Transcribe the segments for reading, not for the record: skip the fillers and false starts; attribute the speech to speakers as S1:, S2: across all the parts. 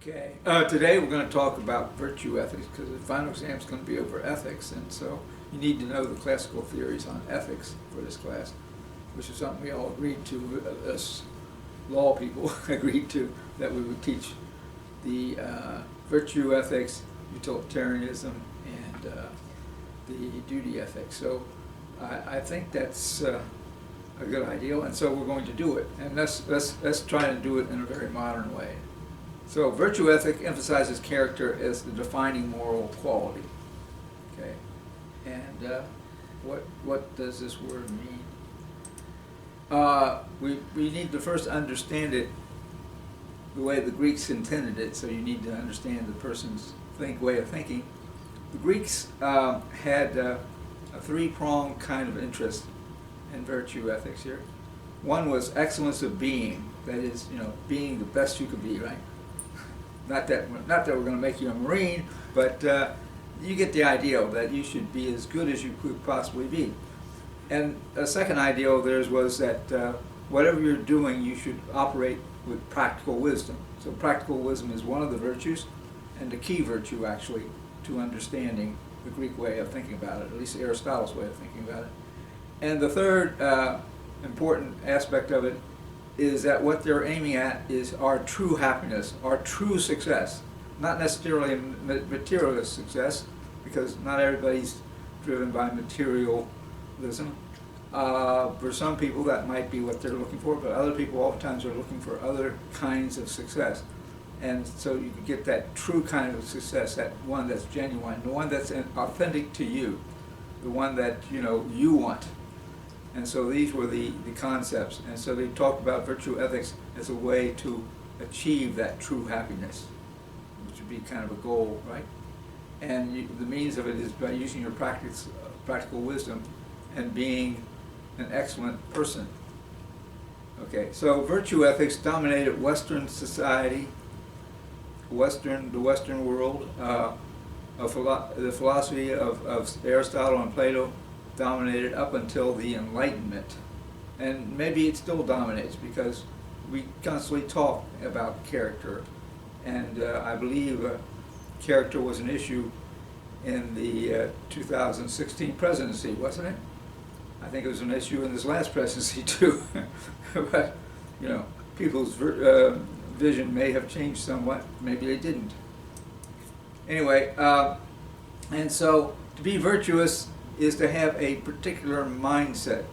S1: Okay. Today we're going to talk about virtue ethics because the final exam is going to be over ethics, and so you need to know the classical theories on ethics for this class, which is something we all agreed to, us law people agreed to, that we would teach the virtue ethics, utilitarianism, and the duty ethics. So I think that's a good idea, and so we're going to do it, and let's try to do it in a very modern way. So virtue ethic emphasizes character as the defining moral quality. Okay, and what does this word mean? We need to first understand it the way the Greeks intended it. So you need to understand the person's way of thinking. The Greeks had a three-pronged kind of interest in virtue ethics here. One was excellence of being, that is, being the best you could be, right? Not that we're going to make you a Marine, but you get the idea that you should be as good as you could possibly be. And a second idea of theirs was that whatever you're doing, you should operate with practical wisdom. So practical wisdom is one of the virtues, and the key virtue, actually, to understanding the Greek way of thinking about it, at least Aristotle's way of thinking about it. And the third important aspect of it is that what they're aiming at is our true happiness, our true success. Not necessarily materialist success, because not everybody's driven by materialism. For some people that might be what they're looking for, but other people oftentimes are looking for other kinds of success. And so you can get that true kind of success, that one that's genuine, the one that's authentic to you, the one that you want. And so these were the concepts. And so they talked about virtue ethics as a way to achieve that true happiness, which would be kind of a goal, right? And the means of it is by using your practical wisdom and being an excellent person. Okay, so virtue ethics dominated Western society, the Western world. The philosophy of Aristotle and Plato dominated up until the Enlightenment. And maybe it still dominates because we constantly talk about character. And I believe character was an issue in the 2016 presidency, wasn't it? I think it was an issue in this last presidency too. But, people's vision may have changed somewhat. Maybe they didn't. Anyway, and so to be virtuous is to have a particular mindset.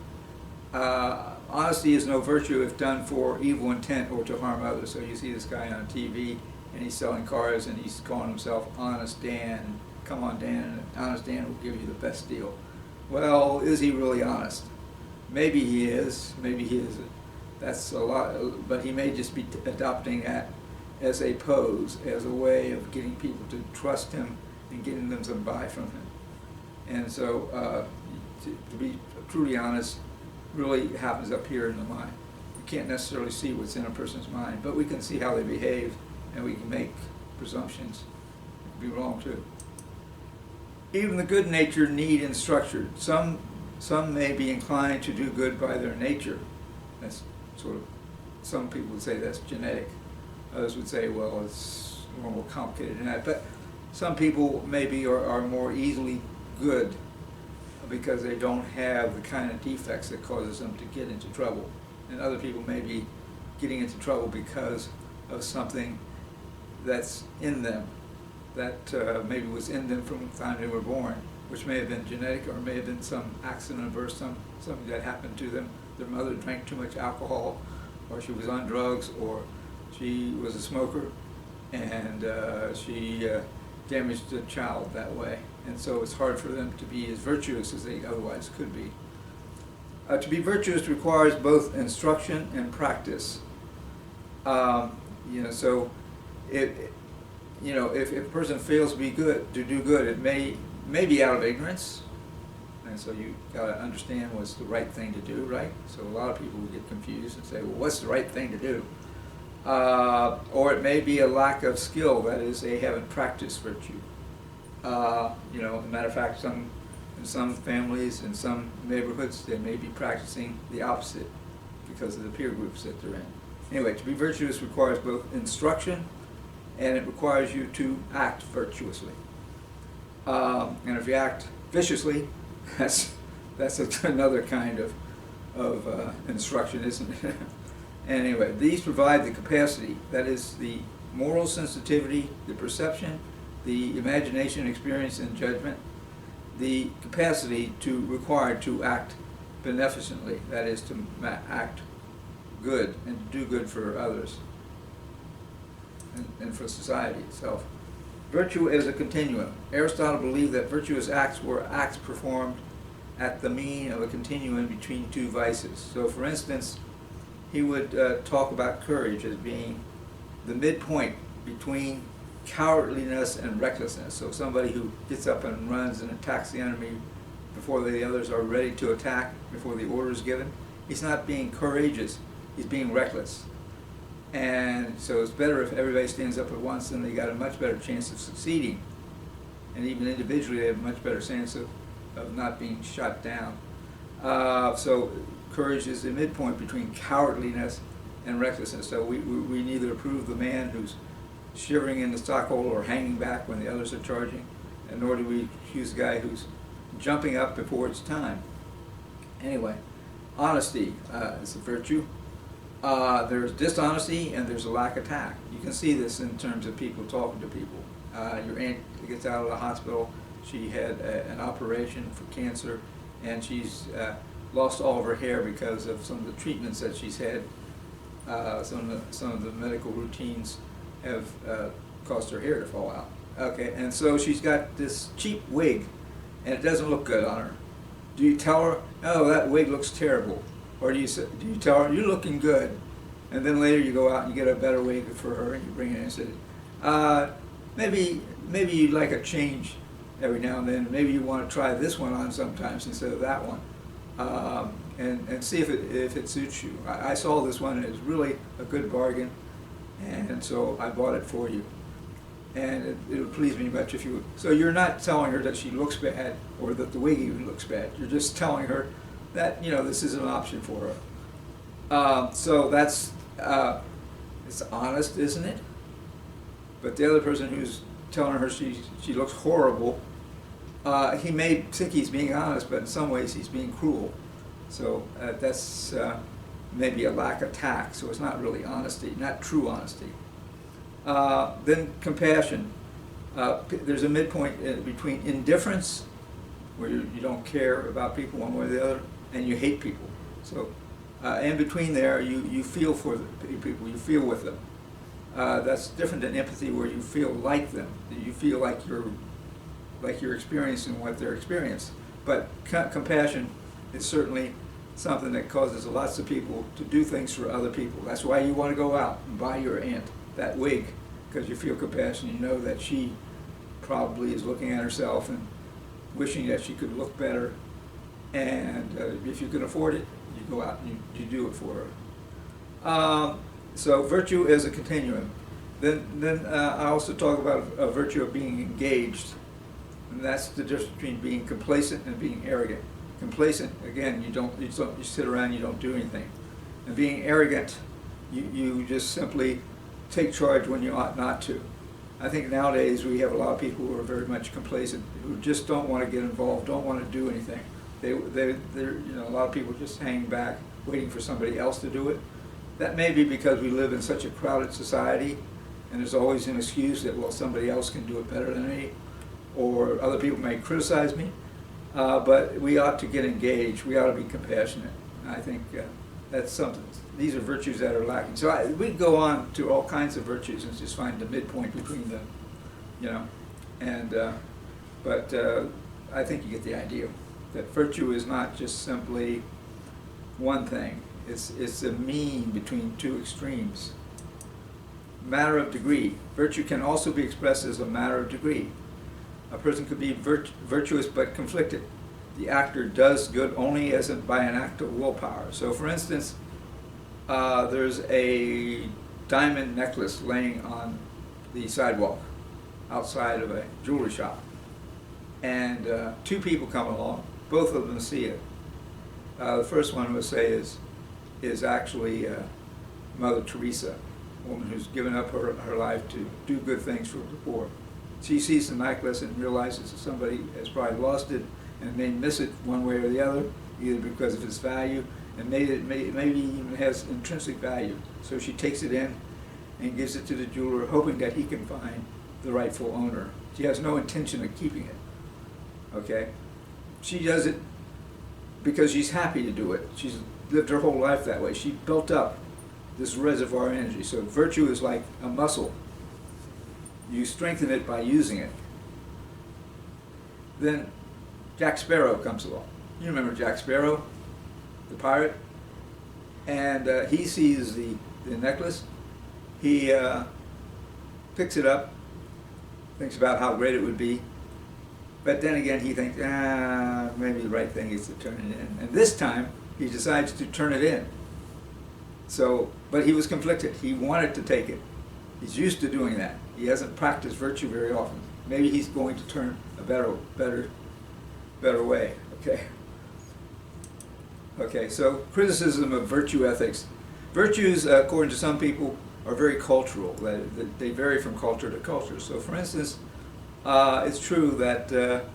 S1: Honesty is no virtue if done for evil intent or to harm others. So you see this guy on TV and he's selling cars and he's calling himself Honest Dan. Come on, Dan, Honest Dan will give you the best deal. Well, is he really honest? Maybe he is, maybe he isn't. That's a lot, but he may just be adopting that as a pose, as a way of getting people to trust him and getting them to buy from him. And so to be truly honest really happens up here in the mind. We can't necessarily see what's in a person's mind, but we can see how they behave, and we can make presumptions. It could be wrong too. Even the good-natured need instruction. Some may be inclined to do good by their nature. That's some people would say that's genetic. Others would say, well, it's more complicated than that. But some people maybe are more easily good because they don't have the kind of defects that causes them to get into trouble. And other people may be getting into trouble because of something that's in them, that maybe was in them from the time they were born, which may have been genetic or may have been some accident or something that happened to them. Their mother drank too much alcohol, or she was on drugs, or she was a smoker, and she damaged the child that way. And so it's hard for them to be as virtuous as they otherwise could be. To be virtuous requires both instruction and practice. So if a person fails to do good, it may be out of ignorance. And so you got to understand what's the right thing to do, right? So a lot of people will get confused and say, well, what's the right thing to do? Or it may be a lack of skill, that is, they haven't practiced virtue. As a matter of fact, in some families, in some neighborhoods, they may be practicing the opposite because of the peer groups that they're in. Anyway, to be virtuous requires both instruction and it requires you to act virtuously. And if you act viciously, that's another kind of instruction, isn't it? Anyway, these provide the capacity, that is the moral sensitivity, the perception, the imagination, experience, and judgment, the capacity required to act beneficently, that is to act good and to do good for others and for society itself. Virtue is a continuum. Aristotle believed that virtuous acts were acts performed at the mean of a continuum between two vices. So for instance, he would talk about courage as being the midpoint between cowardliness and recklessness. So somebody who gets up and runs and attacks the enemy before the others are ready to attack, before the order is given, he's not being courageous, he's being reckless. And so it's better if everybody stands up at once, and they got a much better chance of succeeding. And even individually, they have a much better chance of not being shot down. So courage is the midpoint between cowardliness and recklessness. So we neither approve the man who's shivering in the stockhole or hanging back when the others are charging, and nor do we accuse the guy who's jumping up before it's time. Anyway, honesty is a virtue. There's dishonesty and there's a lack of tact. You can see this in terms of people talking to people. Your aunt gets out of the hospital. She had an operation for cancer, and she's lost all of her hair because of some of the treatments that she's had. Some of the medical routines have caused her hair to fall out. Okay, and so she's got this cheap wig, and it doesn't look good on her. Do you tell her, "Oh, that wig looks terrible," or do you tell her, "You're looking good," and then later you go out and you get a better wig for her and you bring it in and say, maybe you'd like a change every now and then. Maybe you want to try this one on sometimes instead of that one, and see if it suits you. I saw this one and it was really a good bargain, and so I bought it for you. And it would please me much if you would. So you're not telling her that she looks bad or that the wig even looks bad. You're just telling her that, this is an option for her. So that's, it's honest, isn't it? But the other person who's telling her she looks horrible, he may think he's being honest, but in some ways he's being cruel. So that's maybe a lack of tact. So it's not really honesty, not true honesty. Then compassion. There's a midpoint between indifference, where you don't care about people one way or the other, and you hate people. So in between there, you feel for the people, you feel with them. That's different than empathy, where you feel like them. You feel like you're experiencing what they're experiencing. But compassion is certainly something that causes lots of people to do things for other people. That's why you want to go out and buy your aunt that wig, because you feel compassion. You know that she probably is looking at herself and wishing that she could look better, and if you can afford it, you go out and you do it for her. So virtue is a continuum. Then I also talk about a virtue of being engaged, and that's the difference between being complacent and being arrogant. Complacent, again, you sit around, you don't do anything, and being arrogant, you just simply take charge when you ought not to. I think nowadays we have a lot of people who are very much complacent, who just don't want to get involved, don't want to do anything. They're a lot of people just hang back, waiting for somebody else to do it. That may be because we live in such a crowded society, and there's always an excuse that, well, somebody else can do it better than me, or other people may criticize me. But we ought to get engaged. We ought to be compassionate. I think that's something. These are virtues that are lacking. So we could go on to all kinds of virtues and just find the midpoint between them, but I think you get the idea that virtue is not just simply one thing. It's a mean between two extremes. Matter of degree. Virtue can also be expressed as a matter of degree. A person could be virtuous but conflicted. The actor does good only by an act of willpower. So for instance, there's a diamond necklace laying on the sidewalk outside of a jewelry shop. And two people come along, both of them see it. The first one we'll say is actually Mother Teresa, woman who's given up her life to do good things for the poor. She sees the necklace and realizes that somebody has probably lost it and may miss it one way or the other, either because of its value and maybe even has intrinsic value. So she takes it in and gives it to the jeweler, hoping that he can find the rightful owner. She has no intention of keeping it. Okay? She does it because she's happy to do it. She's lived her whole life that way. She built up this reservoir energy. So virtue is like a muscle. You strengthen it by using it. Then Jack Sparrow comes along. You remember Jack Sparrow, the pirate? And he sees the necklace. He picks it up, thinks about how great it would be. But then again, he thinks, maybe the right thing is to turn it in. And this time, he decides to turn it in. So, but he was conflicted. He wanted to take it. He's used to doing that. He hasn't practiced virtue very often. Maybe he's going to turn a better way. Okay. Okay. So criticism of virtue ethics. Virtues, according to some people, are very cultural. They vary from culture to culture. So, for instance, it's true that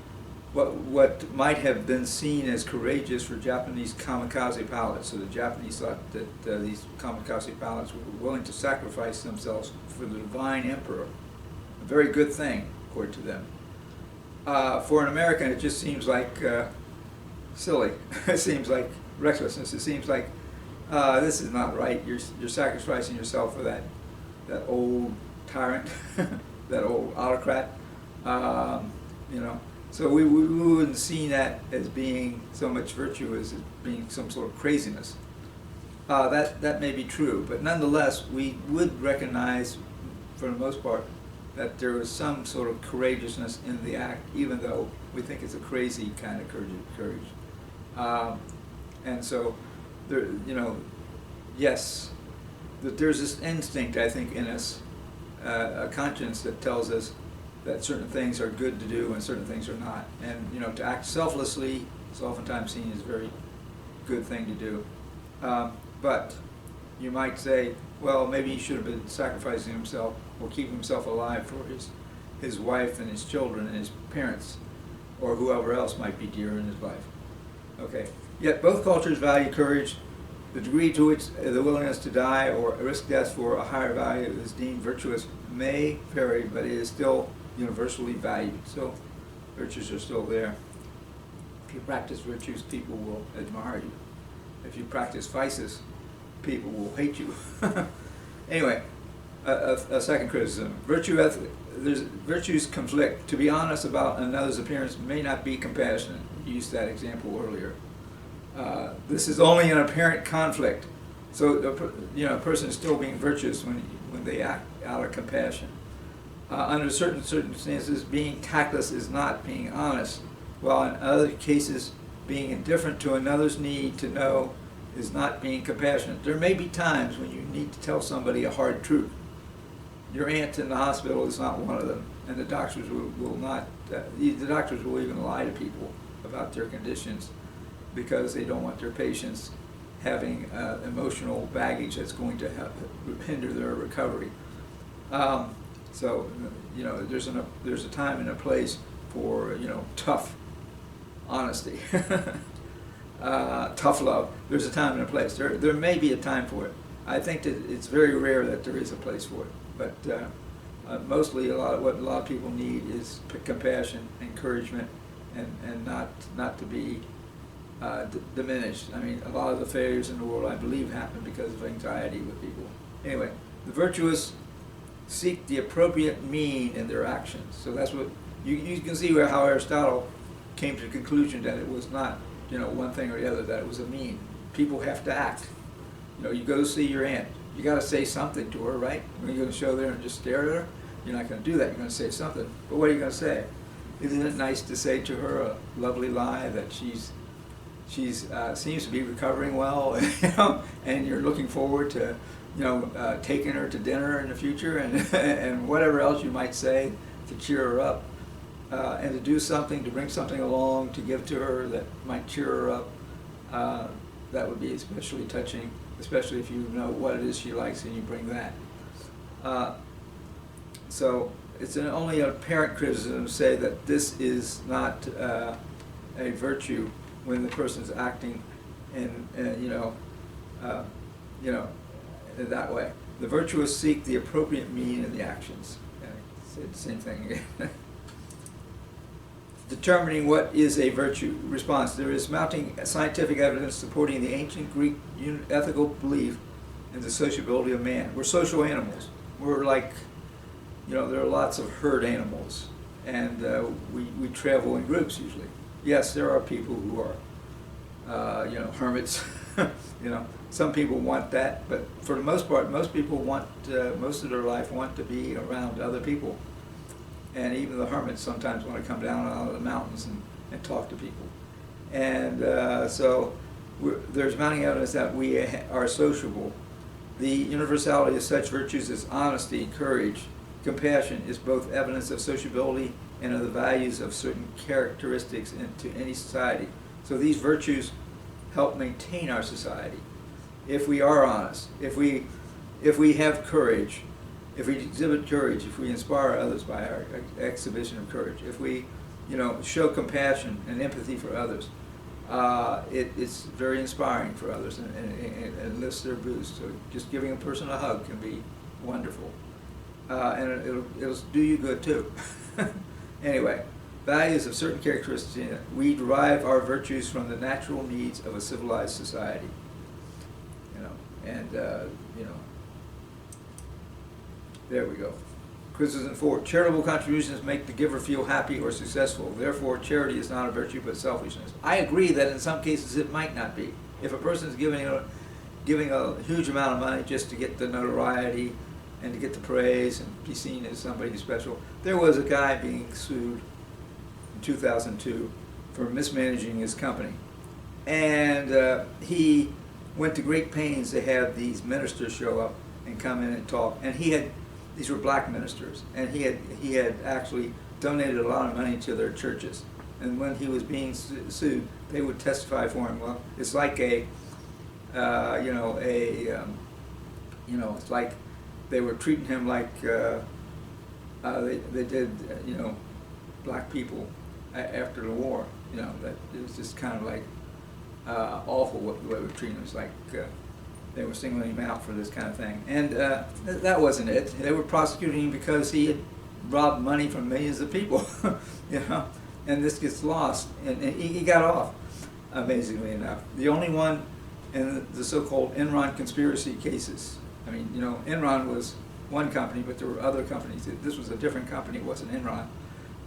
S1: what might have been seen as courageous for Japanese kamikaze pilots, so the Japanese thought that these kamikaze pilots were willing to sacrifice themselves for the divine emperor, a very good thing, according to them. For an American, it just seems like silly. It seems like recklessness. It seems like this is not right. You're sacrificing yourself for that old tyrant, that old autocrat. You know. So we wouldn't see that as being so much virtue as it being some sort of craziness. That may be true, but nonetheless, we would recognize, for the most part, that there was some sort of courageousness in the act, even though we think it's a crazy kind of courage. And so, there, yes, that there's this instinct, I think, in us, a conscience that tells us that certain things are good to do and certain things are not. And to act selflessly is oftentimes seen as a very good thing to do. But you might say, well, maybe he should have been sacrificing himself or keeping himself alive for his wife and his children and his parents or whoever else might be dear in his life. Okay. Yet both cultures value courage. The degree to which the willingness to die or risk death for a higher value is deemed virtuous may vary, but it is still universally valued. So virtues are still there. If you practice virtues, people will admire you. If you practice vices, people will hate you. Anyway, a second criticism. Virtues conflict. To be honest about another's appearance may not be compassionate. You used that example earlier. This is only an apparent conflict. So a person is still being virtuous when they act out of compassion. Under certain circumstances, being tactless is not being honest, while in other cases, being indifferent to another's need to know is not being compassionate. There may be times when you need to tell somebody a hard truth. Your aunt in the hospital is not one of them, and the doctors will not. The doctors will even lie to people about their conditions because they don't want their patients having emotional baggage that's going to hinder their recovery. So there's a time and a place for tough honesty, tough love. There's a time and a place. There may be a time for it. I think that it's very rare that there is a place for it. But mostly what a lot of people need is compassion, encouragement, and not to be diminished. I mean, a lot of the failures in the world, I believe, happen because of anxiety with people. Anyway, the virtuous seek the appropriate mean in their actions. So that's what you can see how Aristotle came to the conclusion that it was not one thing or the other, that it was a mean. People have to act. You go see your aunt. You got to say something to her, right? When you're going to show there and just stare at her, you're not going to do that. You're going to say something. But what are you going to say? Isn't it nice to say to her a lovely lie that she's seems to be recovering well, and you're looking forward to taking her to dinner in the future, and whatever else you might say to cheer her up, and to do something, to bring something along to give to her that might cheer her up. That would be especially touching, especially if you know what it is she likes and you bring that. So it's only an apparent criticism to say that this is not a virtue when the person's acting in that way. The virtuous seek the appropriate meaning in the actions. Say the same thing again. Determining what is a virtue. Response: there is mounting scientific evidence supporting the ancient Greek ethical belief in the sociability of man. We're social animals. We're like, there are lots of herd animals, and we travel in groups usually. Yes, there are people who are, hermits. Some people want that, but for the most part, most people want, most of their life want to be around other people. And even the hermits sometimes want to come down out of the mountains and talk to people. And so there's mounting evidence that we are sociable. The universality of such virtues as honesty, courage, compassion is both evidence of sociability and of the values of certain characteristics into any society. So these virtues help maintain our society. If we are honest, if we have courage, if we exhibit courage, if we inspire others by our exhibition of courage, if we, show compassion and empathy for others, it's very inspiring for others and lifts their boost. So just giving a person a hug can be wonderful, and it'll do you good too. Anyway, values of certain characteristics. We derive our virtues from the natural needs of a civilized society. There we go. Criticism 4. Charitable contributions make the giver feel happy or successful. Therefore, charity is not a virtue but selfishness. I agree that in some cases it might not be. If a person is giving a huge amount of money just to get the notoriety and to get the praise and be seen as somebody special. There was a guy being sued in 2002 for mismanaging his company. And he went to great pains to have these ministers show up and come in and talk. And these were black ministers, and he had actually donated a lot of money to their churches. And when he was being sued, they would testify for him. Well, it's like it's like they were treating him like they did, black people after the war. That it was just kind of like awful what the way they were treating him. It's like they were singling him out for this kind of thing. And that wasn't it. They were prosecuting him because he had robbed money from millions of people, and this gets lost. And he got off, amazingly enough. The only one in the so-called Enron conspiracy cases. I mean, Enron was one company, but there were other companies. This was a different company. It wasn't Enron.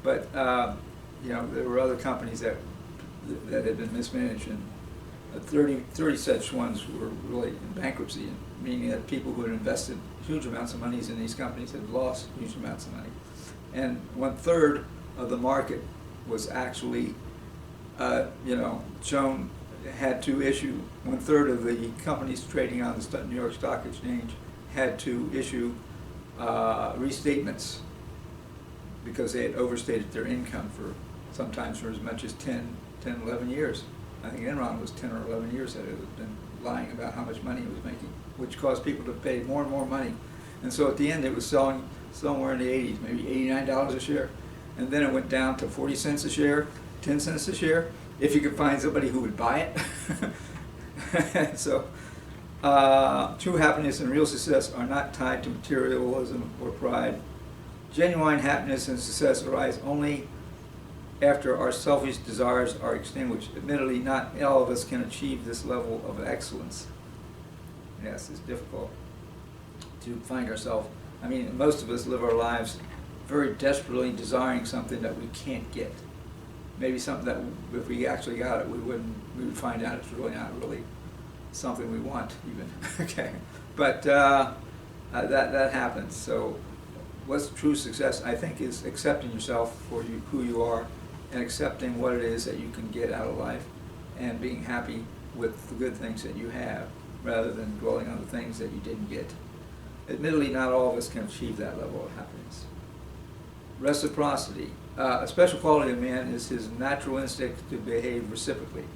S1: But, there were other companies that had been mismanaged, and 30 such ones were really in bankruptcy, meaning that people who had invested huge amounts of money in these companies had lost huge amounts of money. And 1/3 of the market was actually, had to issue, 1/3 of the companies trading on the New York Stock Exchange had to issue restatements because they had overstated their income sometimes for as much as 10, 11 years. I think Enron was 10 or 11 years that it had been lying about how much money it was making, which caused people to pay more and more money. And so at the end it was selling somewhere in the 80s, maybe $89 a share. And then it went down to 40 cents a share, 10 cents a share, if you could find somebody who would buy it. So true happiness and real success are not tied to materialism or pride. Genuine happiness and success arise only after our selfish desires are extinguished. Admittedly, not all of us can achieve this level of excellence. Yes, it's difficult to find ourselves. I mean, most of us live our lives very desperately desiring something that we can't get. Maybe something that if we actually got it, we would find out it's really not really something we want even. Okay, but that happens. So what's true success, I think, is accepting yourself for who you are, and accepting what it is that you can get out of life, and being happy with the good things that you have, rather than dwelling on the things that you didn't get. Admittedly, not all of us can achieve that level of happiness. Reciprocity. A special quality of man is his natural instinct to behave reciprocally.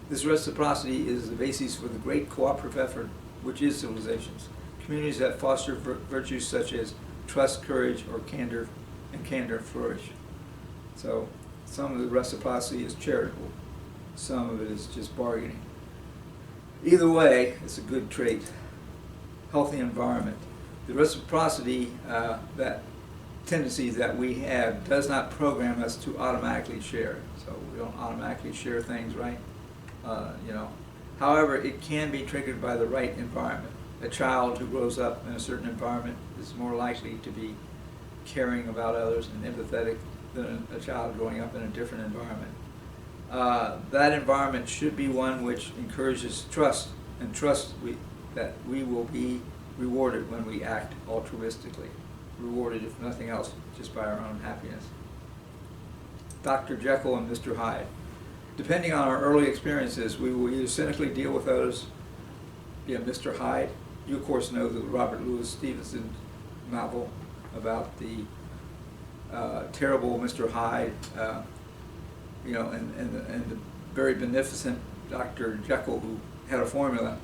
S1: This reciprocity is the basis for the great cooperative effort which is civilizations. communities that foster virtues such as trust, courage, or candor, and candor flourish. So some of the reciprocity is charitable. Some of it is just bargaining. Either way, it's a good trait. Healthy environment. The reciprocity, that tendency that we have does not program us to automatically share. So we don't automatically share things, right? You know. However, it can be triggered by the right environment. A child who grows up in a certain environment is more likely to be caring about others and empathetic than a child growing up in a different environment. That environment should be one which encourages trust, and trust that we will be rewarded when we act altruistically. Rewarded, if nothing else, just by our own happiness. Dr. Jekyll and Mr. Hyde. Depending on our early experiences, we will either cynically deal with others, be a Mr. Hyde. You, of course, know the Robert Louis Stevenson novel about the terrible Mr. Hyde, you know, and the very beneficent Dr. Jekyll, who had a formula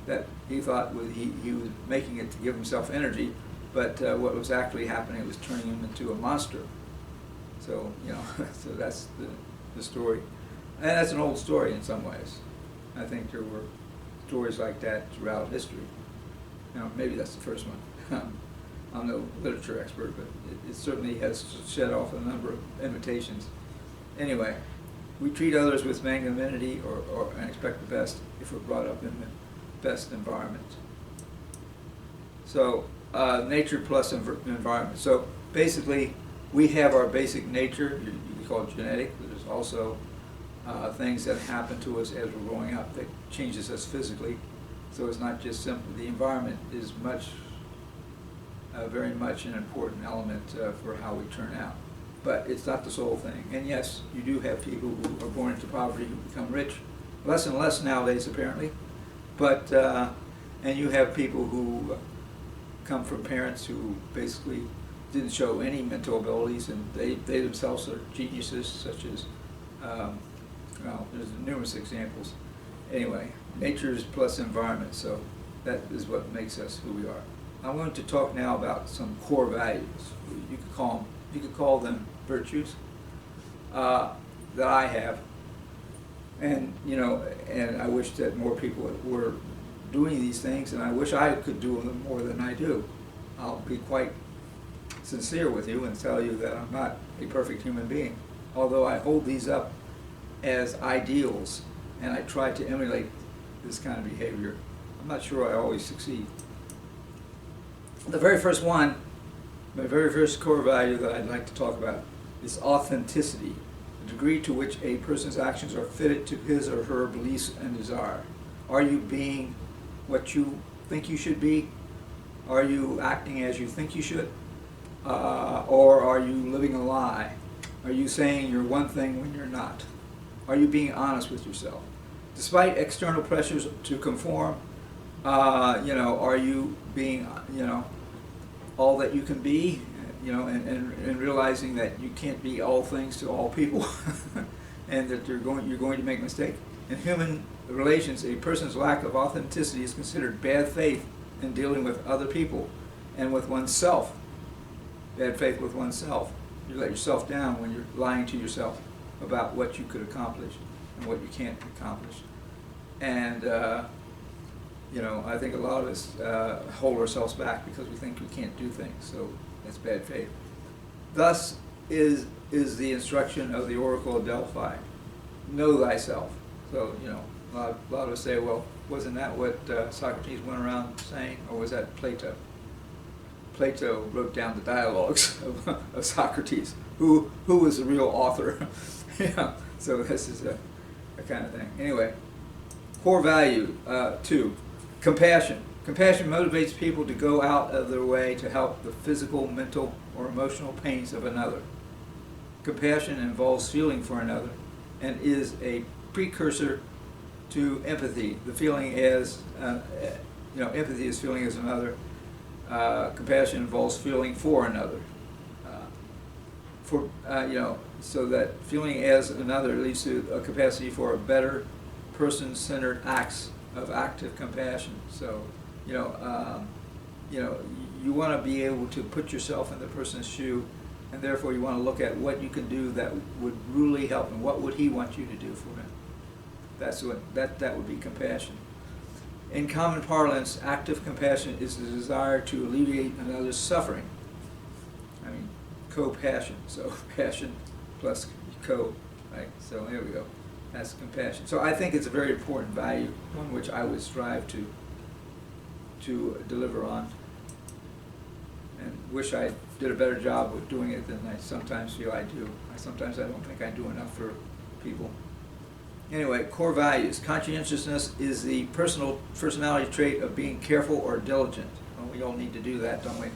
S1: that he thought he was making it to give himself energy, but what was actually happening was turning him into a monster. So, you know, so that's the story. And that's an old story in some ways. I think there were stories like that throughout history. Now, maybe that's the first one. I'm no literature expert, but it certainly has shed off a number of imitations. Anyway, we treat others with magnanimity and expect the best if we're brought up in the best environment. So, nature plus environment. So, basically, we have our basic nature, you call it genetic, but there's also things that happen to us as we're growing up that changes us physically. So it's not just simple. The environment is very much an important element for how we turn out. But it's not the sole thing. And yes, you do have people who are born into poverty who become rich. Less and less nowadays, apparently. But, and you have people who come from parents who basically didn't show any mental abilities, and they themselves are geniuses, such as, well, there's numerous examples. Anyway, nature plus environment, so that is what makes us who we are. I'm going to talk now about some core values. You could call them virtues that I have, and you know, and I wish that more people were doing these things, and I wish I could do them more than I do. I'll be quite sincere with you and tell you that I'm not a perfect human being, although I hold these up as ideals and I try to emulate this kind of behavior. I'm not sure I always succeed. The very first one, my very first core value that I'd like to talk about is authenticity, the degree to which a person's actions are fitted to his or her beliefs and desire. Are you being what you think you should be? Are you acting as you think you should? Or are you living a lie? Are you saying you're one thing when you're not? Are you being honest with yourself? Despite external pressures to conform, you know, are you being, you know, all that you can be, you know, and realizing that you can't be all things to all people, and that you're going to make mistakes. In human relations, a person's lack of authenticity is considered bad faith in dealing with other people and with oneself. Bad faith with oneself. You let yourself down when you're lying to yourself about what you could accomplish and what you can't accomplish. And you know, I think a lot of us hold ourselves back because we think we can't do things, so that's bad faith. Thus is the instruction of the Oracle of Delphi. Know thyself. So, you know, a lot of us say, well, wasn't that what Socrates went around saying, or was that Plato? Plato wrote down the dialogues of Socrates. Who was the real author? Yeah, so this is a kind of thing. Anyway, core value 2, compassion. Compassion motivates people to go out of their way to help the physical, mental, or emotional pains of another. Compassion involves feeling for another and is a precursor to empathy. The feeling is, you know, empathy is feeling as another. Compassion involves feeling for another. You know, so that feeling as another leads to a capacity for a better person-centered acts of active compassion. So, you know, you know, you want to be able to put yourself in the person's shoe, and therefore you want to look at what you can do that would really help him. What would he want you to do for him? That's what that would be compassion. In common parlance, active compassion is the desire to alleviate another's suffering. I mean, co-passion. So passion plus co, right? So there we go. That's compassion. So I think it's a very important value, one which I would strive to deliver on, and wish I did a better job of doing it than I sometimes feel I do. Sometimes I don't think I do enough for people. Anyway, core values. Conscientiousness is the personality trait of being careful or diligent. Well, we all need to do that, don't we?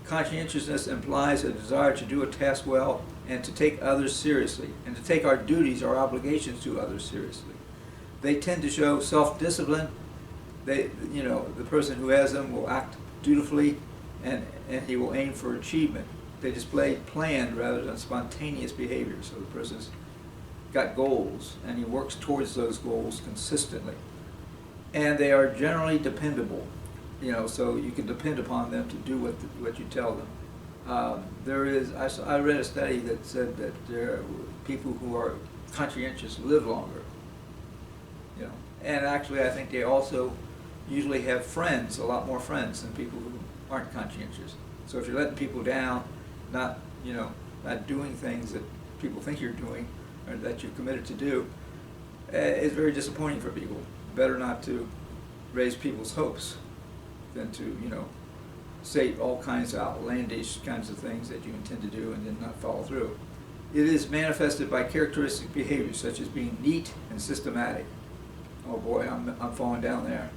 S1: Conscientiousness implies a desire to do a task well and to take others seriously, and to take our duties, our obligations to others seriously. They tend to show self-discipline. The person who has them will act dutifully, and he will aim for achievement. They display planned rather than spontaneous behavior. So the person's got goals, and he works towards those goals consistently. And they are generally dependable, so you can depend upon them to do what you tell them. I read a study that said that people who are conscientious live longer. And actually I think they also usually have friends, a lot more friends than people who aren't conscientious. So if you're letting people down, not doing things that people think you're doing, or that you're committed to do, it's very disappointing for people. Better not to raise people's hopes than to, say all kinds of outlandish kinds of things that you intend to do and then not follow through. It is manifested by characteristic behaviors such as being neat and systematic. Oh boy, I'm falling down there.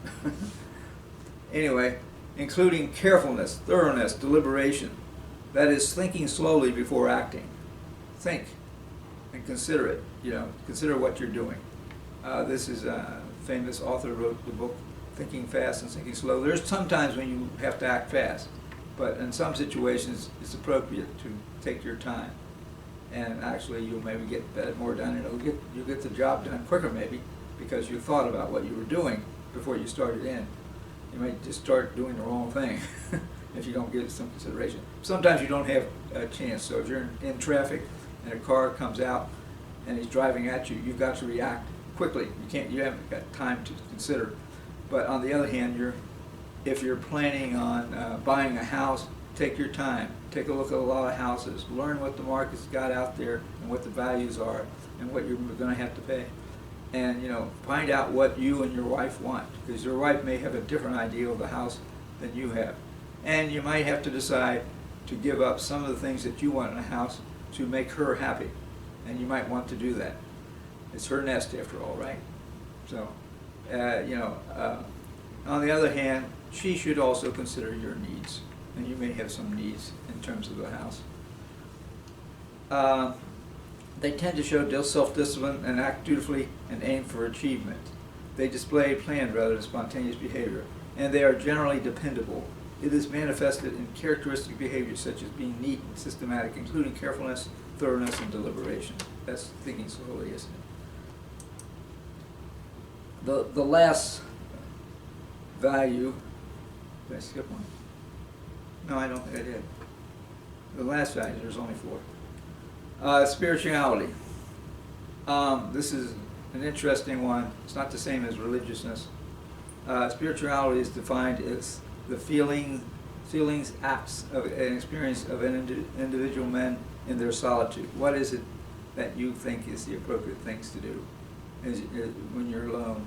S1: Anyway, including carefulness, thoroughness, deliberation. That is, thinking slowly before acting. Think and consider it, consider what you're doing. This is a famous author wrote the book Thinking Fast and Thinking Slow. There's sometimes when you have to act fast, but in some situations it's appropriate to take your time. And actually you'll maybe get more done, and you'll get the job done quicker maybe, because you thought about what you were doing before you started in. You might just start doing the wrong thing if you don't give it some consideration. Sometimes you don't have a chance, so if you're in traffic and a car comes out and he's driving at you, you've got to react quickly. You haven't got time to consider. But on the other hand, if you're planning on buying a house, take your time. Take a look at a lot of houses. Learn what the market's got out there and what the values are and what you're going to have to pay. And find out what you and your wife want, because your wife may have a different idea of the house than you have. And you might have to decide to give up some of the things that you want in a house to make her happy. And you might want to do that. It's her nest after all, right? So, on the other hand, she should also consider your needs. And you may have some needs in terms of the house. They tend to show self-discipline and act dutifully and aim for achievement. They display planned rather than spontaneous behavior, and they are generally dependable. It is manifested in characteristic behaviors such as being neat and systematic, including carefulness, thoroughness, and deliberation. That's thinking slowly, isn't it? The last value, did I skip one? No, I don't think I did. The last value, there's only 4. Spirituality. This is an interesting one. It's not the same as religiousness. Spirituality is defined as the feelings, acts, and experience of an individual man in their solitude. What is it that you think is the appropriate things to do when you're alone,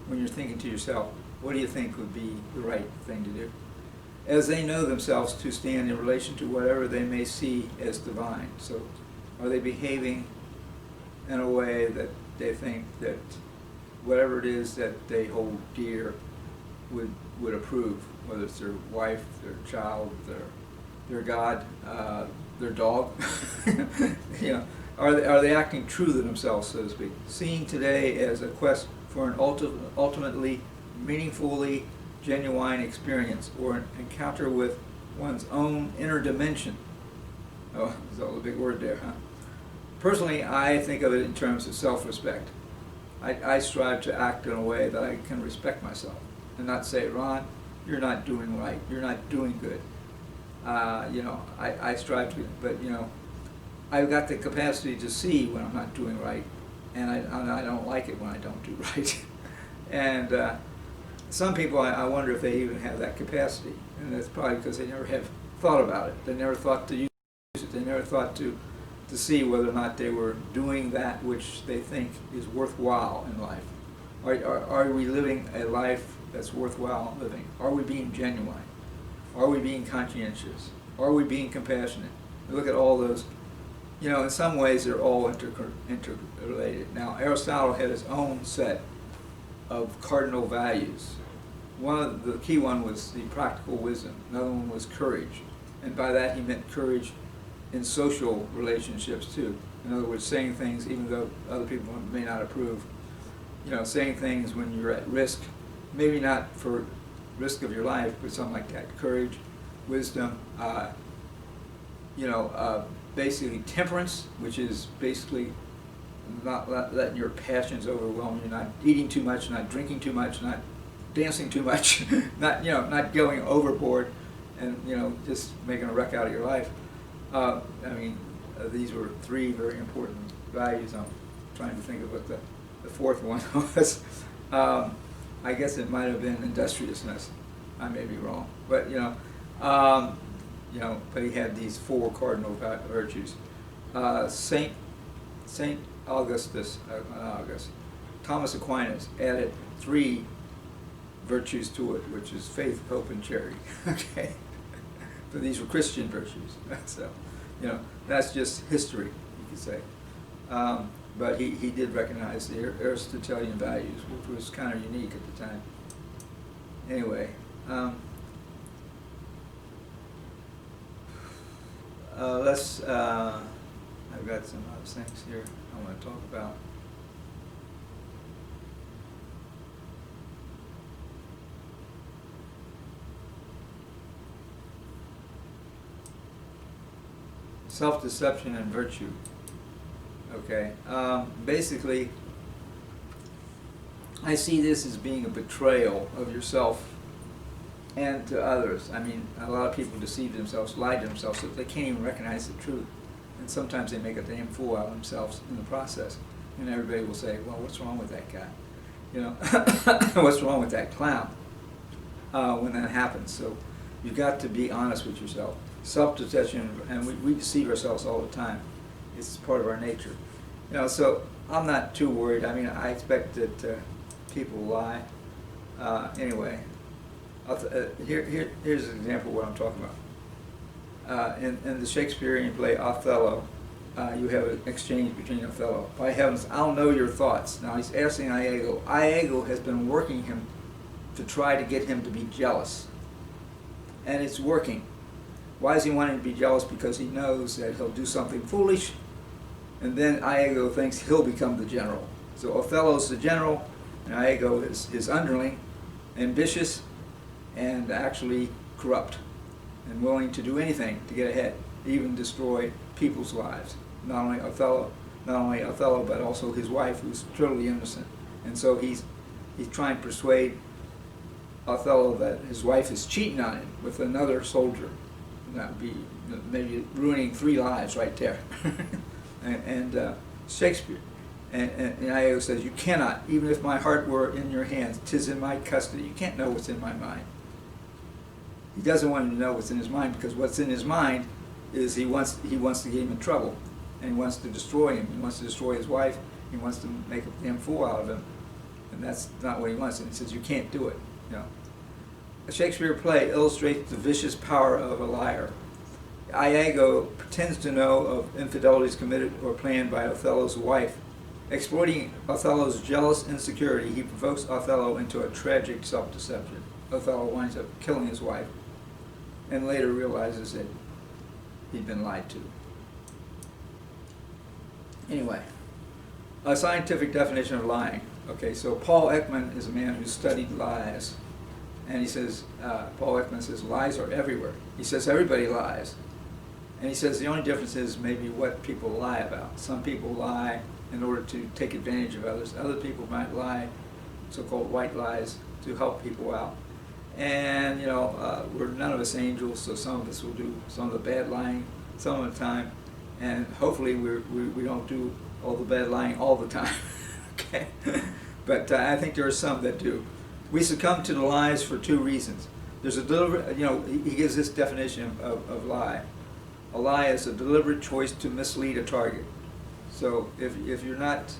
S1: when you're thinking to yourself? What do you think would be the right thing to do? As they know themselves to stand in relation to whatever they may see as divine. So, are they behaving in a way that they think that whatever it is that they hold dear would approve, whether it's their wife, their child, their God, their dog? Are they acting true to themselves, so to speak? Seen today as a quest for an ultimately meaningfully genuine experience or an encounter with one's own inner dimension. Oh, there's all a big word there, huh? Personally, I think of it in terms of self-respect. I strive to act in a way that I can respect myself and not say, Ron, you're not doing right, you're not doing good. You know, I strive to, but you know, I've got the capacity to see when I'm not doing right, and I don't like it when I don't do right. And some people, I wonder if they even have that capacity, and that's probably because they never have thought about it. They never thought to use it. They never thought to see whether or not they were doing that which they think is worthwhile in life. Are we living a life that's worthwhile living? Are we being genuine? Are we being conscientious? Are we being compassionate? Look at all those. You know, in some ways they're all interrelated. Now, Aristotle had his own set of cardinal values. The key one was the practical wisdom. Another one was courage. And by that he meant courage in social relationships too. In other words, saying things even though other people may not approve. You know, saying things when you're at risk, maybe not for risk of your life, but something like that. Courage, wisdom, you know, basically temperance, which is basically not letting your passions overwhelm you, not eating too much, not drinking too much, not dancing too much, not, you know, not going overboard and, you know, just making a wreck out of your life. I mean, these were three very important values. I'm trying to think of what the fourth one was. I guess it might have been industriousness. I may be wrong, but you know, but he had these four cardinal virtues. Saint Thomas Aquinas added three virtues to it, which is faith, hope, and charity. Okay, but these were Christian virtues. So, you know, that's just history, you could say. But he did recognize the Aristotelian values, which was kind of unique at the time. Anyway, I've got some other things here I want to talk about. Self-deception and virtue. Okay, basically, I see this as being a betrayal of yourself and to others. I mean, a lot of people deceive themselves, lie to themselves, so they can't even recognize the truth. And sometimes they make a damn fool out of themselves in the process. And everybody will say, well, what's wrong with that guy? You know, what's wrong with that clown? When that happens. So you've got to be honest with yourself. Self-deception, and we deceive ourselves all the time. It's part of our nature. You know, so I'm not too worried. I mean, I expect that people lie. Anyway, here's an example of what I'm talking about. In the Shakespearean play Othello, you have an exchange between Othello. By heavens, I'll know your thoughts. Now he's asking Iago. Iago has been working him to try to get him to be jealous. And it's working. Why does he want him to be jealous? Because he knows that he'll do something foolish, and then Iago thinks he'll become the general. So Othello's the general, and Iago is his underling, ambitious, and actually corrupt, and willing to do anything to get ahead, even destroy people's lives. Not only Othello, but also his wife, who's totally innocent. And so he's trying to persuade Othello that his wife is cheating on him with another soldier. That would be maybe ruining 3 lives right there. and Shakespeare. And Iago says, you cannot, even if my heart were in your hands, 'tis in my custody. You can't know what's in my mind. He doesn't want him to know what's in his mind, because what's in his mind is he wants to get him in trouble. And he wants to destroy him. He wants to destroy his wife. He wants to make a damn fool out of him. And that's not what he wants. And he says, you can't do it. You know. A Shakespeare play illustrates the vicious power of a liar. Iago pretends to know of infidelities committed or planned by Othello's wife. Exploiting Othello's jealous insecurity, he provokes Othello into a tragic self-deception. Othello winds up killing his wife and later realizes that he'd been lied to. Anyway, a scientific definition of lying. Okay, so Paul Ekman is a man who studied lies. And he says, Paul Ekman says, lies are everywhere. He says everybody lies. And he says the only difference is maybe what people lie about. Some people lie in order to take advantage of others. Other people might lie, so-called white lies, to help people out. And we're none of us angels, so some of us will do some of the bad lying some of the time, and hopefully we don't do all the bad lying all the time. Okay, but I think there are some that do. We succumb to the lies for two reasons. There's a deliberate, he gives this definition of lie. A lie is a deliberate choice to mislead a target. So if you're not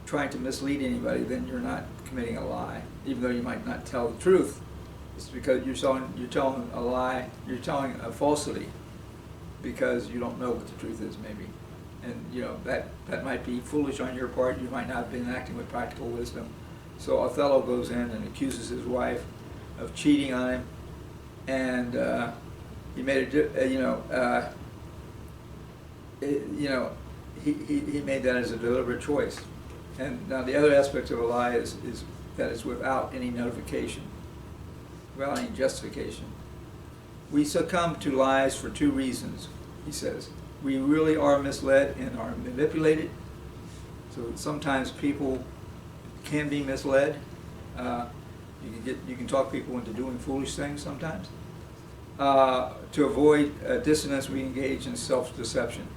S1: trying to mislead anybody, then you're not committing a lie, even though you might not tell the truth. It's because you're telling a lie, you're telling a falsity, because you don't know what the truth is, maybe. And that might be foolish on your part. You might not have been acting with practical wisdom. So Othello goes in and accuses his wife of cheating on him, and he made he made that as a deliberate choice. And now the other aspect of a lie is that it's without any notification, without any justification. We succumb to lies for two reasons, he says. We really are misled and are manipulated. So sometimes people can be misled. You can talk people into doing foolish things sometimes. To avoid dissonance, we engage in self-deception.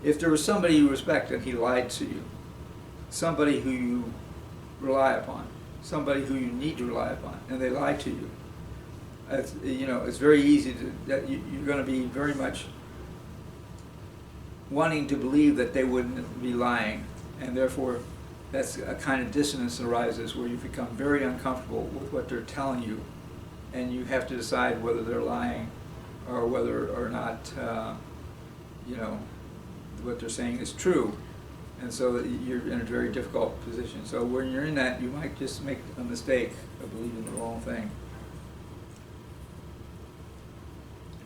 S1: If there was somebody you respect and he lied to you, somebody who you rely upon, somebody who you need to rely upon, and they lie to you, it's very easy that you're going to be very much wanting to believe that they wouldn't be lying, and therefore that's a kind of dissonance arises where you become very uncomfortable with what they're telling you, and you have to decide whether they're lying or whether or not what they're saying is true. And so you're in a very difficult position. So when you're in that, you might just make a mistake of believing the wrong thing.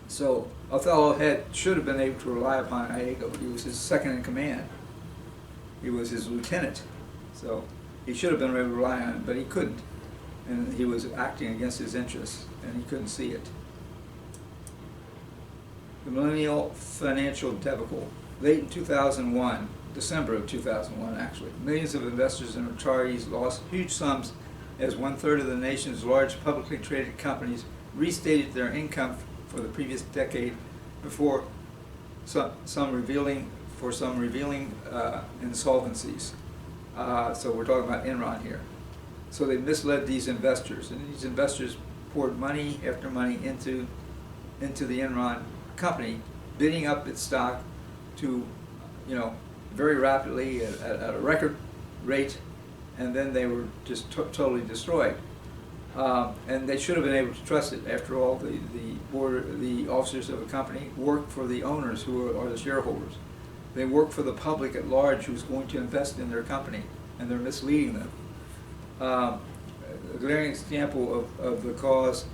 S1: So Othello should have been able to rely upon Iago. He was his second in command. He was his lieutenant. So he should have been able to rely on him, but he couldn't. And he was acting against his interests, and he couldn't see it. The millennial financial debacle. Late in 2001, December of 2001 actually, millions of investors and retirees lost huge sums as 1/3 of the nation's large publicly traded companies restated their income for the previous decade before some revealing insolvencies. So we're talking about Enron here. So they misled these investors, and these investors poured money after money into the Enron company, bidding up its stock to, very rapidly at a record rate, and then they were just totally destroyed. And they should have been able to trust it. After all, the officers of a company work for the owners, who are the shareholders. They work for the public at large, who's going to invest in their company, and they're misleading them. A glaring example of the cause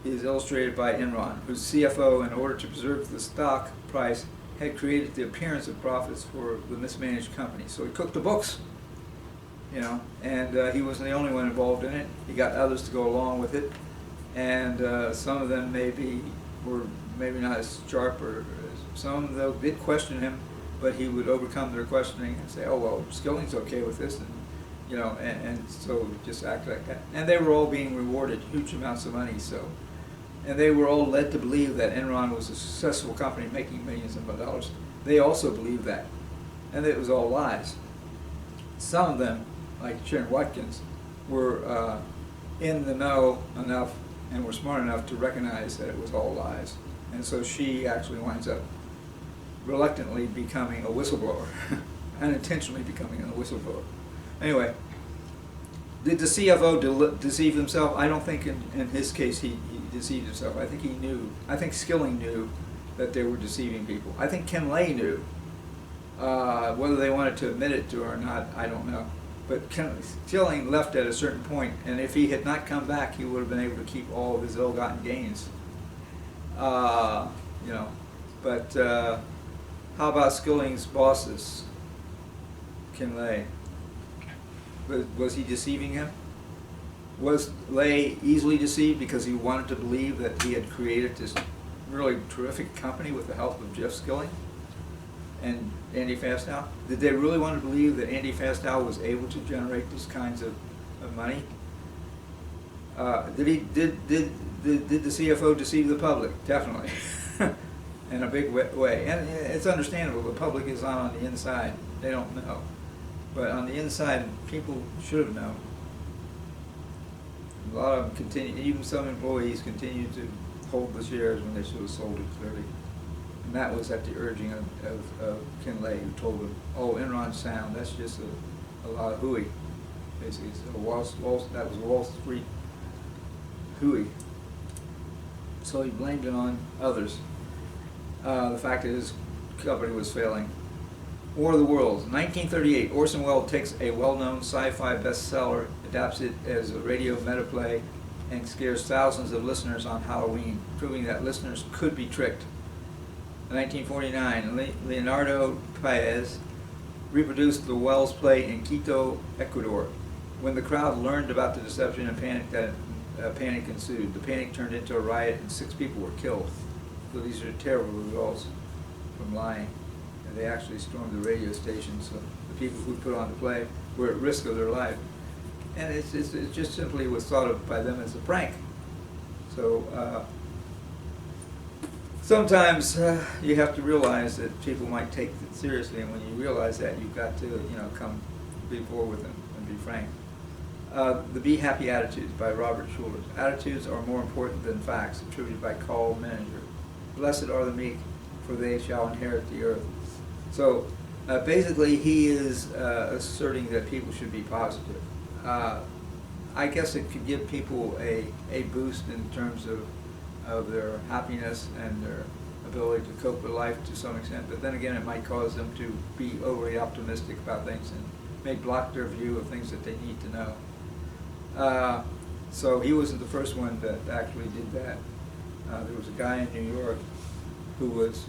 S1: is illustrated by Enron, whose CFO, in order to preserve the stock price, had created the appearance of profits for the mismanaged company. So he cooked the books, and he wasn't the only one involved in it. He got others to go along with it, and some of them were maybe not as sharp, or some of them did question him, but he would overcome their questioning and say, "Oh well, Skilling's okay with this," and so just act like that. And they were all being rewarded huge amounts of money. And they were all led to believe that Enron was a successful company making millions of dollars. They also believed that, and it was all lies. Some of them, like Sharon Watkins, were in the know enough and were smart enough to recognize that it was all lies. And so she actually winds up reluctantly becoming a whistleblower, unintentionally becoming a whistleblower. Anyway, did the CFO deceive himself? I don't think in his case he deceived himself. I think he knew. I think Skilling knew that they were deceiving people. I think Ken Lay knew. Whether they wanted to admit it to or not, I don't know. But Skilling left at a certain point, and if he had not come back, he would have been able to keep all of his ill-gotten gains. But how about Skilling's bosses? Ken Lay. Was he deceiving him? Was Lay easily deceived because he wanted to believe that he had created this really terrific company with the help of Jeff Skilling and Andy Fastow? Did they really want to believe that Andy Fastow was able to generate these kinds of money? Did the CFO deceive the public? Definitely, in a big way. And it's understandable. The public is not on the inside; they don't know. But on the inside, people should have known. A lot of them continue. Even some employees continue to hold the shares when they should have sold it clearly. And that was at the urging of Ken Lay, who told him, "Oh, Enron sound. That's just a lot of hooey." Basically, so that was Wall Street hooey. So he blamed it on others. The fact that his company was failing. War of the Worlds, 1938. Orson Welles takes a well-known sci-fi bestseller, adapts it as a radio metaplay, and scares thousands of listeners on Halloween, proving that listeners could be tricked. 1949. Leonardo Paez reproduced the Welles play in Quito, Ecuador. When the crowd learned about the deception and panic ensued. The panic turned into a riot and 6 people were killed. So these are terrible results from lying. And they actually stormed the radio station, so the people who put on the play were at risk of their life. And it just simply was thought of by them as a prank. So sometimes you have to realize that people might take it seriously, and when you realize that, you've got to come be forward with them and be frank. The Be Happy Attitudes by Robert Schuller. Attitudes are more important than facts, attributed by Carl Menninger. Blessed are the meek, for they shall inherit the earth. So basically he is asserting that people should be positive. I guess it could give people a boost in terms of their happiness and their ability to cope with life to some extent, but then again it might cause them to be overly optimistic about things and may block their view of things that they need to know. So he wasn't the first one that actually did that. There was a guy in New York who was,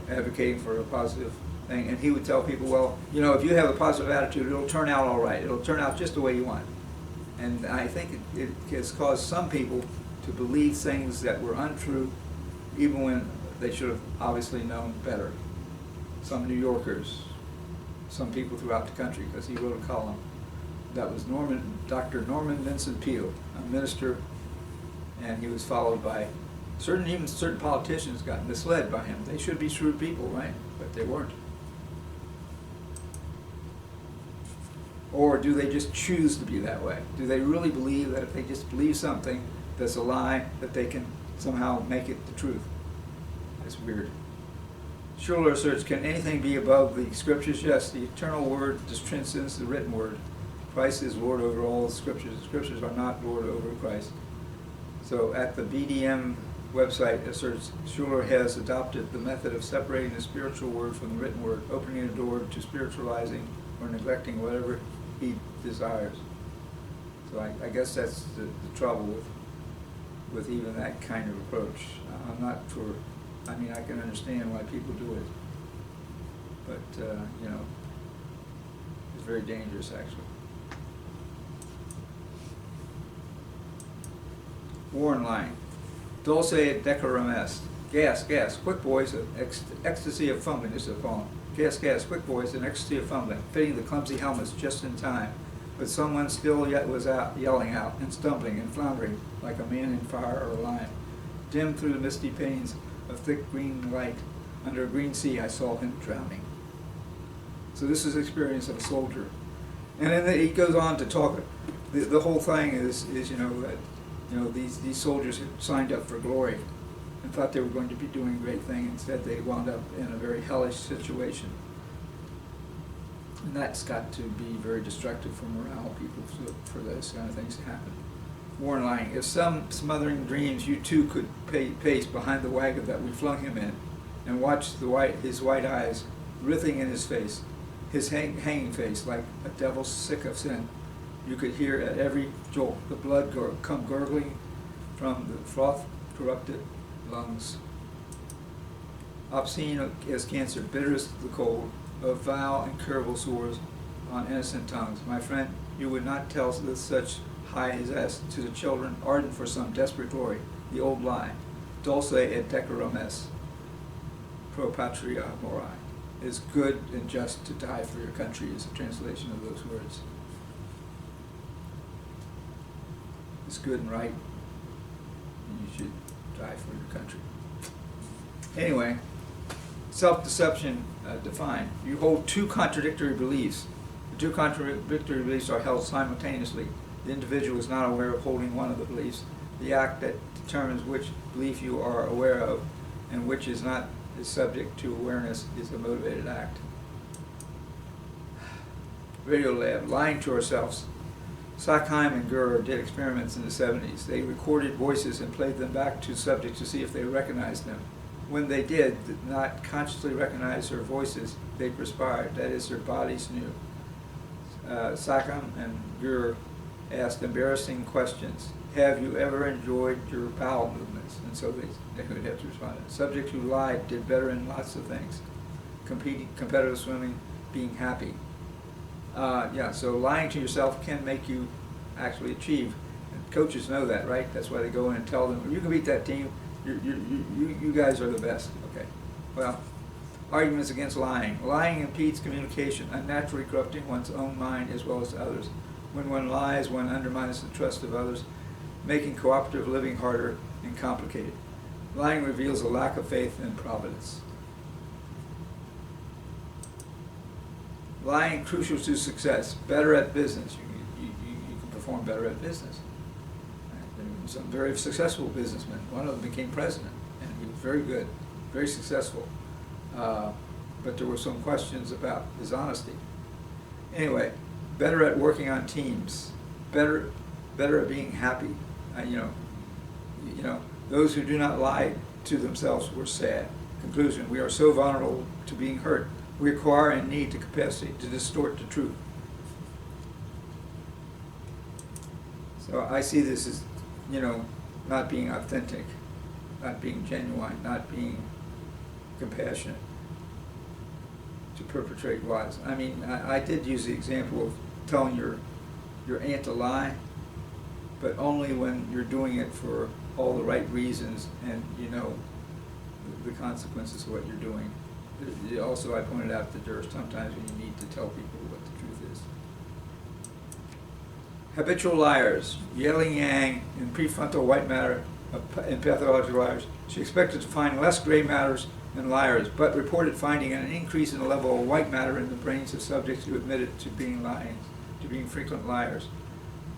S1: advocating for a positive thing, and he would tell people, well, if you have a positive attitude, it'll turn out all right. It'll turn out just the way you want. And I think it has caused some people to believe things that were untrue, even when they should have obviously known better. Some New Yorkers, some people throughout the country, because he wrote a column that was Dr. Norman Vincent Peale, a minister, and he was followed by even certain politicians got misled by him. They should be shrewd people, right? But they weren't. Or do they just choose to be that way? Do they really believe that if they just believe something that's a lie, that they can somehow make it the truth? It's weird. Schuller asserts, can anything be above the scriptures? Yes, the eternal word transcends the written word. Christ is Lord over all the scriptures. The scriptures are not Lord over Christ. So at the BDM website asserts, Schuller has adopted the method of separating the spiritual word from the written word, opening a door to spiritualizing or neglecting whatever he desires. So I guess that's the trouble with even that kind of approach. I'm not for, I can understand why people do it, but it's very dangerous actually. Warren Lang. Dulce et decorum est. Gas, gas, quick boys, ecstasy of fumbling. This is a poem. Gas, gas, quick boys, an ecstasy of fumbling, fitting the clumsy helmets just in time. But someone still yet was out, yelling out, and stumbling and floundering, like a man in fire or a lion. Dim through the misty panes of thick green light, under a green sea I saw him drowning. So this is the experience of a soldier. And then he goes on to talk, the whole thing is that these soldiers had signed up for glory and thought they were going to be doing a great thing. Instead, they wound up in a very hellish situation. And that's got to be very destructive for morale people for those kind of things to happen. Warren Lang, if some smothering dreams you too could pace behind the wagon that we flung him in and watch his white eyes writhing in his face, his hanging face like a devil sick of sin, you could hear at every jolt the blood come gurgling from the froth-corrupted lungs. Obscene as cancer, bitterest the cold, of vow incurable sores on innocent tongues. My friend, you would not tell with such high zest to the children ardent for some desperate glory, the old lie, dulce et decorum est, pro patria mori. It is good and just to die for your country is a translation of those words. is good and right, and you should die for your country. Anyway, self-deception defined. You hold two contradictory beliefs. The two contradictory beliefs are held simultaneously. The individual is not aware of holding one of the beliefs. The act that determines which belief you are aware of and which is not is subject to awareness is the motivated act. Radiolab, lying to ourselves. Sackheim and Gurr did experiments in the 70s. They recorded voices and played them back to subjects to see if they recognized them. When they did not consciously recognize their voices, they perspired. That is, their bodies knew. Sackheim and Gurr asked embarrassing questions. Have you ever enjoyed your bowel movements? And so they would have to respond. Subjects who lied did better in lots of things. Competitive swimming, being happy. So lying to yourself can make you actually achieve. And coaches know that, right? That's why they go in and tell them, you can beat that team, you guys are the best. Okay. Well, arguments against lying. Lying impedes communication, unnaturally corrupting one's own mind as well as others. When one lies, one undermines the trust of others, making cooperative living harder and complicated. Lying reveals a lack of faith in providence. Lying crucial to success. Better at business. You can perform better at business. Some very successful businessmen. One of them became president, and he was very good, very successful. But there were some questions about his honesty. Anyway, better at working on teams. Better at being happy. Those who do not lie to themselves were sad. Conclusion: we are so vulnerable to being hurt. We acquire and need the capacity to distort the truth. So I see this as, not being authentic, not being genuine, not being compassionate to perpetrate lies. I mean, I did use the example of telling your aunt a lie, but only when you're doing it for all the right reasons and you know the consequences of what you're doing. Also, I pointed out that there are sometimes when you need to tell people what the truth is. Habitual liars. Yelling Yang in prefrontal white matter in pathological liars. She expected to find less gray matters in liars, but reported finding an increase in the level of white matter in the brains of subjects who admitted to being frequent liars.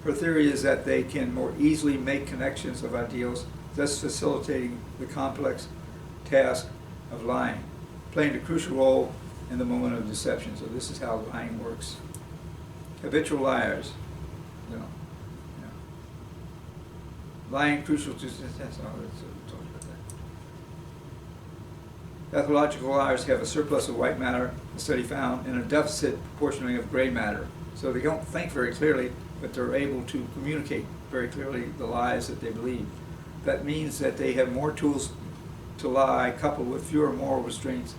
S1: Her theory is that they can more easily make connections of ideals, thus facilitating the complex task of lying, playing a crucial role in the moment of deception. So this is how lying works. Habitual liars. Lying crucial to success. Oh, let's talk about that. Pathological liars have a surplus of white matter, the study found, and a deficit proportionally of gray matter. So they don't think very clearly, but they're able to communicate very clearly the lies that they believe. That means that they have more tools to lie, coupled with fewer moral restraints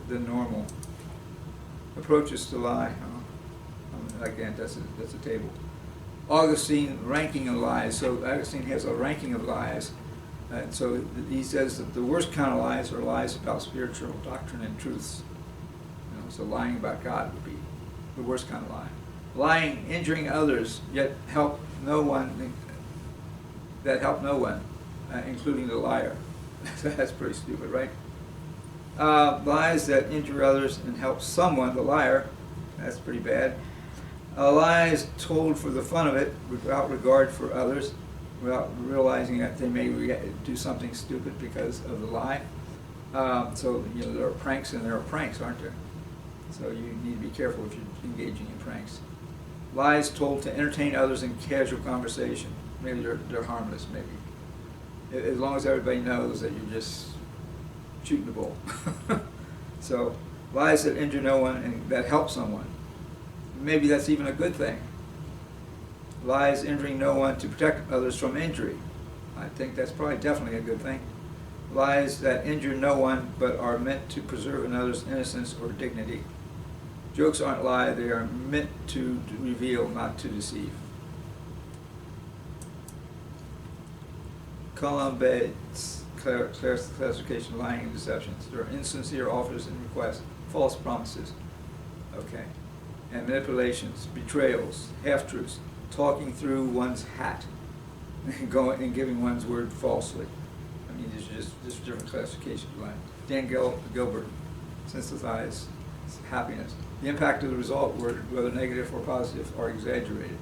S1: than normal. Approaches to lie. Again, that's a table. Augustine ranking of lies. So Augustine has a ranking of lies. And so he says that the worst kind of lies are lies about spiritual doctrine and truths. So lying about God would be the worst kind of lie. Lying, injuring others, yet help no one, including the liar. That's pretty stupid, right? Lies that injure others and help someone, the liar, that's pretty bad. Lies told for the fun of it, without regard for others, without realizing that they may do something stupid because of the lie. So there are pranks and there are pranks, aren't there? So you need to be careful if you're engaging in pranks. Lies told to entertain others in casual conversation. Maybe they're harmless, maybe. As long as everybody knows that you're just shooting the bull. So lies that injure no one and that help someone. Maybe that's even a good thing. Lies injuring no one to protect others from injury. I think that's probably definitely a good thing. Lies that injure no one but are meant to preserve another's innocence or dignity. Jokes aren't lies, they are meant to reveal, not to deceive. Colombe's classification of lying and deceptions. There are insincere offers and requests, false promises, okay, and manipulations, betrayals, half-truths, talking through one's hat, going and giving one's word falsely. I mean, there's just different classifications of lying. Dan Gilbert synthesized happiness. The impact of the result, whether negative or positive, are exaggerated.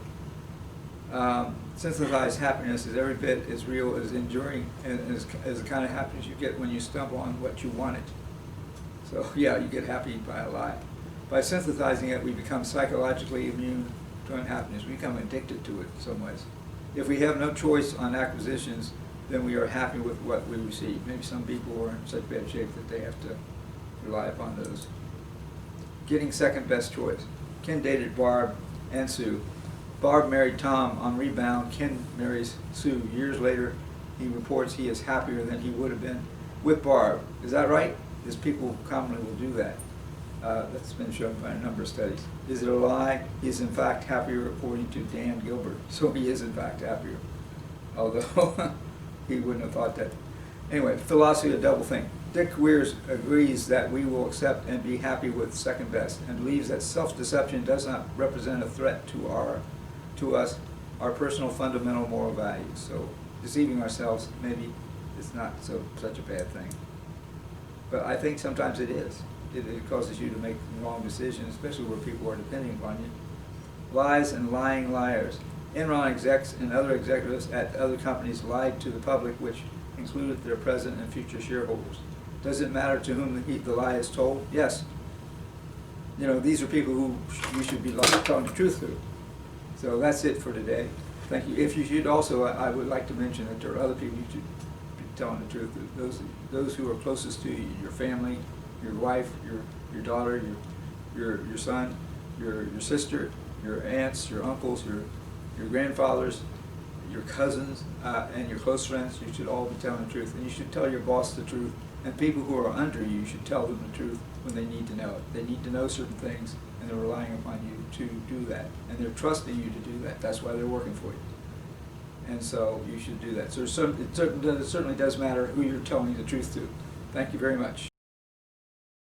S1: Synthesized happiness is every bit as real as enduring and as the kind of happiness you get when you stumble on what you wanted. So yeah, you get happy by a lie. By synthesizing it, we become psychologically immune to unhappiness. We become addicted to it in some ways. If we have no choice on acquisitions, then we are happy with what we receive. Maybe some people are in such bad shape that they have to rely upon those. Getting second best choice. Ken dated Barb and Sue. Barb married Tom. On rebound, Ken marries Sue. Years later, he reports he is happier than he would have been with Barb. Is that right? As people commonly will do that. That's been shown by a number of studies. Is it a lie? He is in fact happier according to Dan Gilbert. So he is in fact happier. Although he wouldn't have thought that. Anyway, philosophy of doublethink. Dick Weirs agrees that we will accept and be happy with second best, and believes that self-deception does not represent a threat to us, our personal fundamental moral values. So deceiving ourselves maybe is not such a bad thing. But I think sometimes it is. It causes you to make wrong decisions, especially where people are depending upon you. Lies and lying liars. Enron execs and other executives at other companies lied to the public, which included their present and future shareholders. Does it matter to whom the lie is told? Yes. You know, these are people who you should be telling the truth to. So that's it for today. Thank you. If you should also, I would like to mention that there are other people you should be telling the truth to. Those who are closest to you, your family, your wife, your daughter, your son, your sister, your aunts, your uncles, your grandfathers, your cousins, and your close friends. You should all be telling the truth, and you should tell your boss the truth. And people who are under you should tell them the truth when they need to know it. They need to know certain things, and they're relying upon you to do that, and they're trusting you to do that. That's why they're working for you. And so you should do that. So it certainly does matter who you're telling the truth to. Thank you very much.